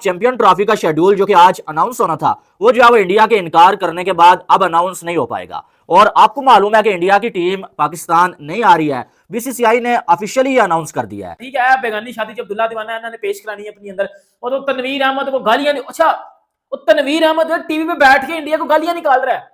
Champion trophy का schedule जो कि आज अनाउंस होना था, वो जो है वो इंडिया के इनकार करने के बाद अब अनाउंस नहीं हो पाएगा। और आपको मालूम है कि इंडिया की टीम पाकिस्तान नहीं आ रही है, बीसीसीआई ने ऑफिशियली ये अनाउंस कर दिया है। ठीक है, बेगानी शादी जब दुल्हा दीवाना है, इन्होंने पेश करानी है अपनी अंदर, और तो तनवीर अहमद को गालियां, अच्छा वो तनवीर अहमद टीवी पे बैठ के इंडिया को गालियां निकाल रहा है,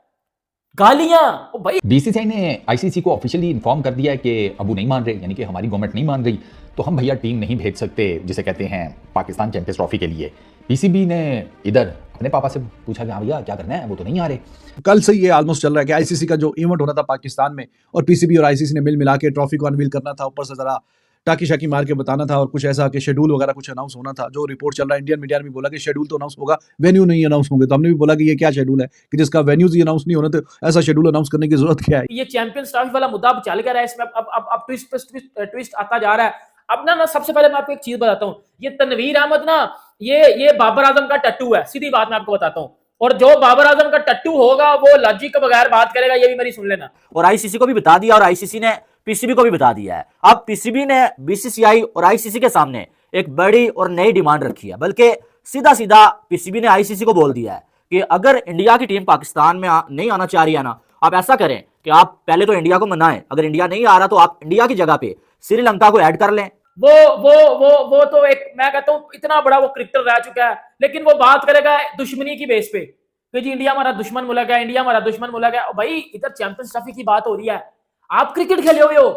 गालियां। ओ भाई, बीसीसीआई ने आईसीसी को ऑफिशियली इन्फॉर्म कर दिया है कि अबू नहीं मान रहे, यानी कि हमारी गवर्नमेंट नहीं मान रही, तो हम भैया टीम नहीं भेज सकते, जिसे कहते हैं पाकिस्तान चैंपियंस ट्रॉफी के लिए। पीसीबी ने इधर अपने पापा से पूछा कि हाँ भैया क्या करना है, वो तो नहीं आ रहे। कल से ये ऑलमोस्ट चल रहा है कि आईसीसी का जो इवेंट होना था पाकिस्तान में, और पीसीबी और आईसीसी ने मिल मिला के ट्रॉफी को अनवील करना था, ऊपर से जरा टाकी शाकी मार के बताना था, और कुछ ऐसा कि शेड्यूल वगैरह कुछ अनाउंस होना था। जो रिपोर्ट चल रहा है, इंडियन मीडिया ने भी बोला कि शेड्यूल तो अनाउंस होगा, वेन्यू नहीं अनाउंस होंगे। तो हमने भी बोला कि ये क्या शेड्यूल है कि जिसका वेन्यूज ही अनाउंस नहीं होना, तो ऐसा शेड्यूल अनाउंस करने की जरूरत क्या है। ये चैंपियंस ट्रॉफी वाला मुद्दा अब चल गया है, इसमें अब ट्विस्ट आता जा रहा है। अब ना सबसे पहले मैं आपको एक चीज बताता हूँ, ये तनवीर अहमद ना, ये बाबर आजम का टट्टू है, सीधी बात मैं आपको बताता हूँ। और जो बाबर आजम का टट्टू होगा वो लॉजिक के बगैर बात करेगा, ये भी मेरी सुन लेना। और आईसीसी को भी बता दिया, और आईसीसी ने पीसीबी को भी बता दिया है। अब पीसीबी ने बीसीसीआई और आईसीसी के सामने एक बड़ी और नई डिमांड रखी है, बल्कि सीधा सीधा पीसीबी ने आईसीसी को बोल दिया है कि अगर इंडिया की टीम पाकिस्तान में नहीं आना चाह रही है ना, आप ऐसा करें कि आप पहले तो इंडिया को मनाएं, अगर इंडिया नहीं आ रहा तो आप इंडिया की जगह पे श्रीलंका को ऐड कर लें। वो तो एक, मैं कहता हूँ इतना बड़ा वो क्रिकेटर रह चुका है, लेकिन वो बात करेगा दुश्मनी की बेस पे कि जी इंडिया हमारा दुश्मन मुल्क है, इंडिया हमारा दुश्मन मुल्क है। भाई इधर चैंपियंस ट्रॉफी की बात हो रही है, आप क्रिकेट खेले हुए हो,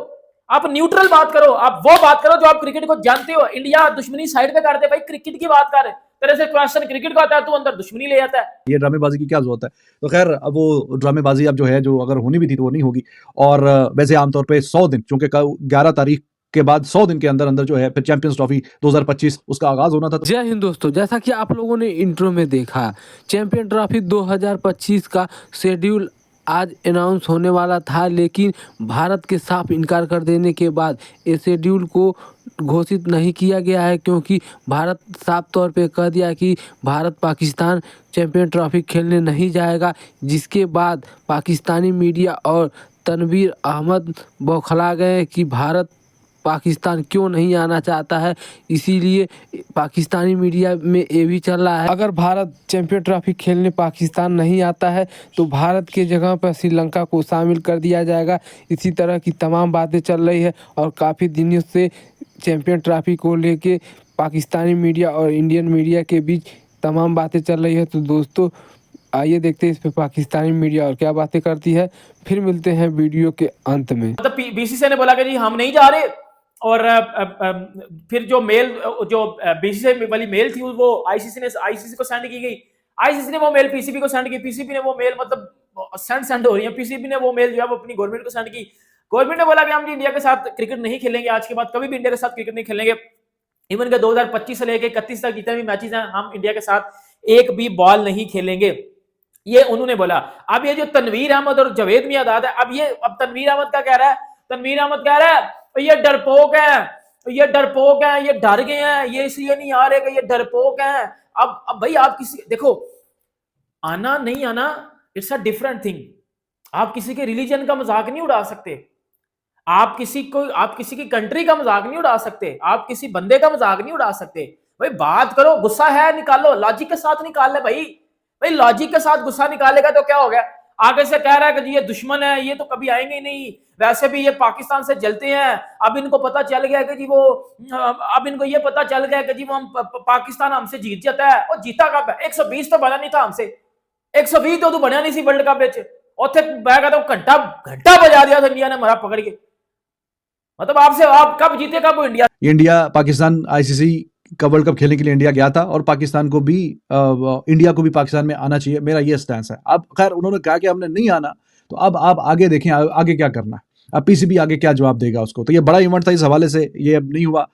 आप न्यूट्रल बात करो, आप वो बात करो जो आप क्रिकेट को जानते हो। इंडिया दुश्मनी साइड पे कर दे, भाई क्रिकेट की बात कर, तेरे से क्वेश्चन क्रिकेट का आता है, तू अंदर दुश्मनी ले आता है। ये ड्रामेबाजी की क्या जरूरत है। तो खैर, अब वो ड्रामेबाजी अब जो है, जो अगर होनी भी थी तो वो नहीं होगी। और वैसे आमतौर पे 100 दिन, क्योंकि 11 तारीख के बाद 100 दिन के अंदर अंदर जो है फिर चैंपियंस ट्रॉफी 2025 उसका आगाज होना था। जय हिंद दोस्तों, जैसा कि आप लोगों ने इंट्रो में देखा, चैंपियन ट्रॉफी 2025 का शेड्यूल आज अनाउंस होने वाला था, लेकिन भारत के साफ इनकार कर देने के बाद इस शेड्यूल को घोषित नहीं किया गया है, क्योंकि भारत साफ तौर पे कह दिया कि भारत पाकिस्तान चैंपियन ट्रॉफी खेलने नहीं जाएगा। जिसके बाद पाकिस्तानी मीडिया और तनवीर अहमद बौखला गए कि भारत पाकिस्तान क्यों नहीं आना चाहता है। इसीलिए पाकिस्तानी मीडिया में ये भी चल रहा है, अगर भारत चैंपियन ट्रॉफी खेलने पाकिस्तान नहीं आता है तो भारत के जगह पर श्रीलंका को शामिल कर दिया जाएगा। इसी तरह की तमाम बातें चल रही है, और काफ़ी दिनों से चैंपियन ट्रॉफी को लेके पाकिस्तानी मीडिया और इंडियन मीडिया के बीच तमाम बातें चल रही है। तो दोस्तों आइए देखते हैं इस पे पाकिस्तानी मीडिया और क्या बातें करती है, फिर मिलते हैं वीडियो के अंत में। मतलब बीसीसीआई ने बोला कि जी हम नहीं जा रहे, और फिर जो मेल, जो बीसीसीआई वाली मेल थी वो आईसीसी को सेंड की गई, आईसीसी ने वो मेल पीसीबी को सेंड की, पीसीबी ने वो मेल, मतलब सेंड हो रही है, पीसीबी ने वो मेल जो है वो अपनी गवर्नमेंट को सेंड की। गवर्नमेंट ने बोला कि हम जी इंडिया के साथ क्रिकेट नहीं खेलेंगे, आज के बाद कभी भी इंडिया के साथ क्रिकेट नहीं खेलेंगे। इवन के 2025 से लेकर 31 तक जितने भी मैचेस हैं, हम इंडिया के साथ एक भी बॉल नहीं खेलेंगे, ये उन्होंने बोला। अब ये जो तनवीर अहमद और जावेद मियांदाद है, अब तनवीर अहमद क्या कह रहा है, तनवीर अहमद कह रहा है ये डरपोक है, ये डरपोक है, ये डर गए हैं, ये इसलिए नहीं आ रहे कि ये डरपोक हैं। अब भाई आप किसी, देखो आना नहीं आना इट्स अ डिफरेंट थिंग। आप किसी के रिलीजन का मजाक नहीं उड़ा सकते, आप किसी की कंट्री का मजाक नहीं उड़ा सकते, आप किसी बंदे का मजाक नहीं उड़ा सकते। भाई बात करो, गुस्सा है निकालो, लॉजिक के साथ निकाल ले भाई लॉजिक के साथ गुस्सा निकालेगा तो क्या हो गया। आगे से कह रहा है कि ये दुश्मन है, ये तो कभी आएंगे ही नहीं, वैसे भी ये पाकिस्तान से जलते हैं। अब इनको पता चल गया कि जी वो, अब इनको ये पता चल गया कि जी वो हम पाकिस्तान हमसे जीत जाता है। और जीता कब है? 120 तो बना नहीं था हमसे, 120 तो बनया नहीं सी वर्ल्ड कप में। उथे मैं कहता हूं घंटा बजा दिया था इंडिया ने हमारा पकड़ के। मतलब आपसे आप कब जीते, कब इंडिया पाकिस्तान आईसीसी का वर्ल्ड कप खेलने के लिए इंडिया गया था, और पाकिस्तान को भी इंडिया को भी पाकिस्तान में आना चाहिए, मेरा ये स्टैंस है। अब खैर उन्होंने कहा कि हमने नहीं आना, तो अब आप आगे देखें आगे क्या करना है, अब पीसीबी आगे क्या जवाब देगा उसको। तो ये बड़ा इवेंट था, इस हवाले से ये अब नहीं हुआ।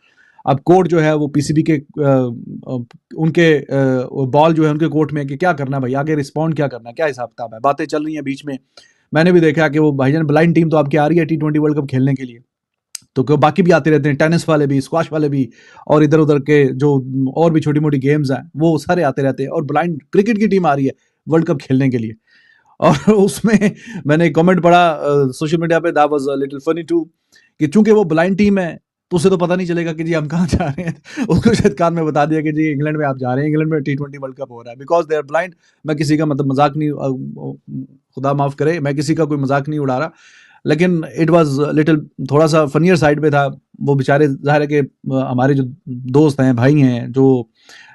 अब कोर्ट जो है वो पीसीबी के उनके बॉल जो है उनके कोर्ट में कि क्या करना है भाई, आगे रिस्पॉन्ड क्या करना है, क्या हिसाब किताब है। बातें चल रही हैं बीच में, मैंने भी देखा कि वो भाईजान ब्लाइंड टीम तो आपकी आ रही है T20 वर्ल्ड कप खेलने के लिए, तो बाकी भी आते रहते हैं, टेनिस वाले भी, स्क्वाश वाले भी, और इधर उधर के जो और भी छोटी मोटी गेम्स हैं वो सारे आते रहते हैं, और ब्लाइंड क्रिकेट की टीम आ रही है वर्ल्ड कप खेलने के लिए। और उसमें मैंने एक कमेंट पढ़ा सोशल मीडिया पे, that was a little funny too, कि चूंकि वो ब्लाइंड टीम है तो उसे तो पता नहीं चलेगा कि जी हम कहाँ जा रहे हैं। उसको शायद कान में बता दिया कि जी इंग्लैंड में आप जा रहे हैं, इंग्लैंड में T20 वर्ल्ड कप हो रहा है, बिकॉज दे आर ब्लाइंड। मैं किसी का मतलब मजाक नहीं, खुदा माफ करे, मैं किसी का कोई मजाक नहीं उड़ा रहा, लेकिन इट वाज लिटिल थोड़ा सा फनियर साइड पे था। वो बेचारे जाहिर है कि हमारे जो दोस्त हैं, भाई हैं, जो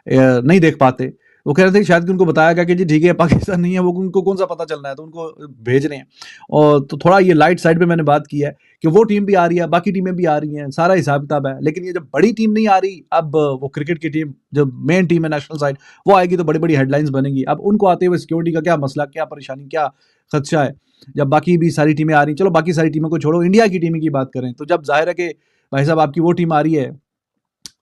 नहीं देख पाते, वो कह रहे थे कि शायद कि उनको बताया गया कि जी ठीक है पाकिस्तान नहीं है, वो उनको कौन सा पता चलना है, तो उनको भेज रहे हैं। और तो थोड़ा ये लाइट साइड पे मैंने बात की है कि वो टीम भी आ रही है, बाकी टीमें भी आ रही हैं, सारा हिसाब किताब है। लेकिन ये जब बड़ी टीम नहीं आ रही, अब वो क्रिकेट की टीम जब मेन टीम है नेशनल साइड वो आएगी तो बड़ी बड़ी हेडलाइंस बनेगी। अब उनको आते हुए सिक्योरिटी का क्या मसला, क्या परेशानी, क्या खदशा है, जब बाकी भी सारी टीमें आ रही। चलो बाकी सारी टीमों को छोड़ो, इंडिया की टीम की बात करें, तो जब जाहिर है कि भाई साहब आपकी वो टीम आ रही है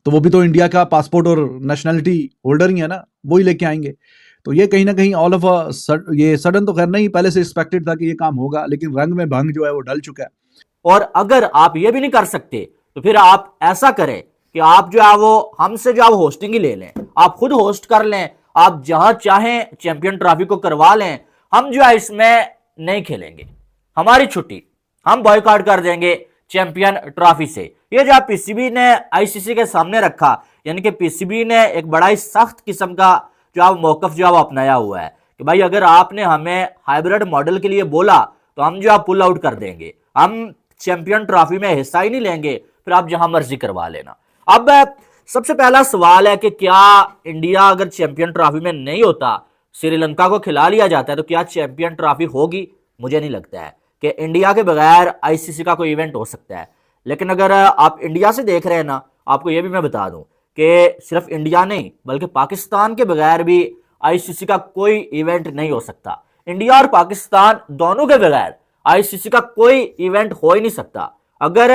तो वो भी तो इंडिया का पासपोर्ट और नेशनैलिटी होल्डर ही है ना, वो ही लेके आएंगे। तो ये कहीं ना कहीं ऑल ऑफ ये सडन तो खैर नहीं, पहले से एक्सपेक्टेड था कि ये काम होगा, लेकिन रंग में भंग जो है वो ढल चुका है। और अगर आप ये भी नहीं कर सकते तो फिर आप ऐसा करें कि आप जो है वो हमसे जो है वो होस्टिंग ही ले लें, आप खुद होस्ट कर लें, आप जहां चाहें चैंपियन ट्रॉफी को करवा लें। हम जो है इसमें नहीं खेलेंगे, हमारी छुट्टी, हम बॉयकॉट कर देंगे चैंपियन ट्रॉफी से। ये जो पीसीबी ने आईसीसी के सामने रखा, यानी कि पीसीबी ने एक बड़ा ही सख्त किस्म का जो है मौकफ जो है वो अपनाया हुआ है कि भाई अगर आपने हमें हाइब्रिड मॉडल के लिए बोला तो हम जो है पुल आउट कर देंगे, हम चैंपियन ट्रॉफी में हिस्सा ही नहीं लेंगे, फिर आप जहां मर्जी करवा लेना। अब सबसे पहला सवाल है कि क्या इंडिया अगर चैंपियन ट्रॉफी में नहीं होता, श्रीलंका को खिला लिया जाता है, तो क्या चैंपियन ट्रॉफी होगी? मुझे नहीं लगता है कि इंडिया के बगैर आईसीसी का कोई इवेंट हो सकता है। लेकिन अगर आप इंडिया से देख रहे हैं ना, आपको यह भी मैं बता दूं कि सिर्फ इंडिया नहीं बल्कि पाकिस्तान के बगैर भी आईसीसी का कोई इवेंट नहीं हो सकता। इंडिया और पाकिस्तान दोनों के बगैर आईसीसी का कोई इवेंट हो ही नहीं सकता। अगर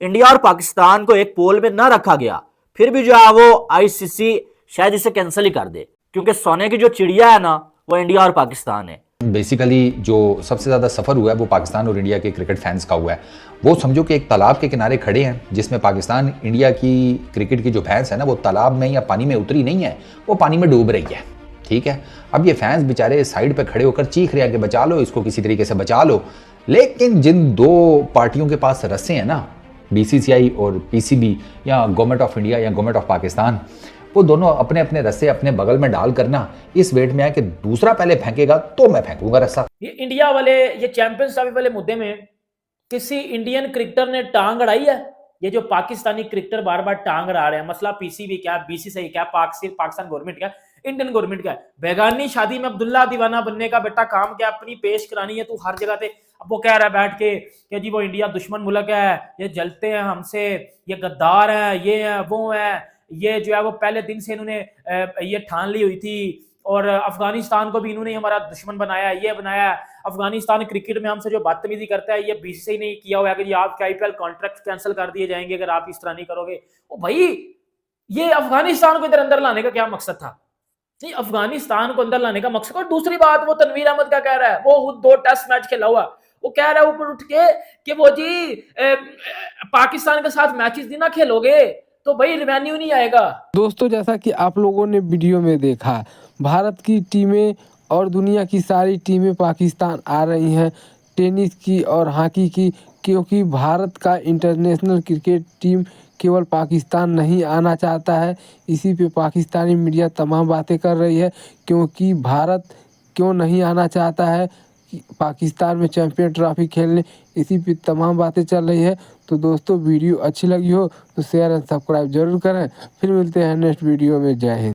इंडिया और पाकिस्तान को एक पोल में ना रखा गया फिर भी जो है वो आईसीसी शायद इसे कैंसिल ही कर दे, क्योंकि सोने की जो चिड़िया है ना वो इंडिया और पाकिस्तान है। बेसिकली जो सबसे ज़्यादा सफ़र हुआ है वो पाकिस्तान और इंडिया के क्रिकेट फैंस का हुआ है। वो समझो कि एक तालाब के किनारे खड़े हैं जिसमें पाकिस्तान इंडिया की क्रिकेट की जो फैंस है ना, वो तालाब में या पानी में उतरी नहीं है, वो पानी में डूब रही है। ठीक है, अब ये फैंस बेचारे साइड पे खड़े होकर चीख रहे हैं कि बचा लो इसको, किसी तरीके से बचा लो। लेकिन जिन दो पार्टियों के पास रस्से हैं ना, बीसीसीआई और पीसीबी या गवर्नमेंट ऑफ इंडिया या गवर्नमेंट ऑफ पाकिस्तान, वो दोनों अपने अपने रस्से अपने बगल में डाल करना इस वेट में है कि दूसरा पहले फेंकेगा तो मैं फेंकूंगा रस्सा। ये इंडिया वाले, ये चैंपियंस ट्रॉफी वाले मुद्दे में किसी इंडियन क्रिकेटर ने टांग अड़ाई है? ये जो पाकिस्तानी क्रिकेटर बार बार टांग अड़ा रहे हैं, मसला पीसीबी क्या, बीसीसीआई क्या, पाकिस्तान गवर्नमेंट क्या, इंडियन गवर्नमेंट क्या? बेगानी शादी में अब्दुल्ला दीवाना बनने का बेटा काम क्या, अपनी पेश करानी है तू हर जगह पे। अब वो कह रहा है बैठ के कि जी वो इंडिया दुश्मन मुल्क है, ये जलते हैं हमसे, ये गद्दार हैं, ये है वो है, ये जो है वो पहले दिन से इन्होंने ये ठान ली हुई थी, और अफगानिस्तान को भी इन्होंने हमारा दुश्मन बनाया, ये बनाया। अफगानिस्तान क्रिकेट में हमसे जो बदतमीजी करता है, ये बीसीसीआई ने किया हुआ है कि आपके आईपीएल कॉन्ट्रैक्ट कैंसिल कर दिए जाएंगे अगर आप इस तरह नहीं करोगे। ओ भाई, ये अफगानिस्तान को इधर अंदर लाने का क्या मकसद था? नहीं, अफगानिस्तान को अंदर लाने का मकसद। और दूसरी बात, वो तनवीर अहमद का कह रहा है, वो 2 टेस्ट मैच खेला हुआ, वो कह रहा है ऊपर उठ के कि वो जी पाकिस्तान के साथ मैचेस नहीं ना खेलोगे तो भाई रेवेन्यू नहीं आएगा। दोस्तों, जैसा कि आप लोगों ने वीडियो में देखा, भारत की टीमें और दुनिया की सारी टीमें पाकिस्तान आ रही हैं, टेनिस की और हॉकी की, क्योंकि भारत का इंटरनेशनल क्रिकेट टीम केवल पाकिस्तान नहीं आना चाहता है। इसी पे पाकिस्तानी मीडिया तमाम बातें कर रही है, क्योंकि भारत क्यों नहीं आना चाहता है पाकिस्तान में चैंपियन ट्रॉफी खेलने, इसी पे तमाम बातें चल रही है। तो दोस्तों, वीडियो अच्छी लगी हो तो शेयर एंड सब्सक्राइब जरूर करें। फिर मिलते हैं नेक्स्ट वीडियो में। जय हिंद।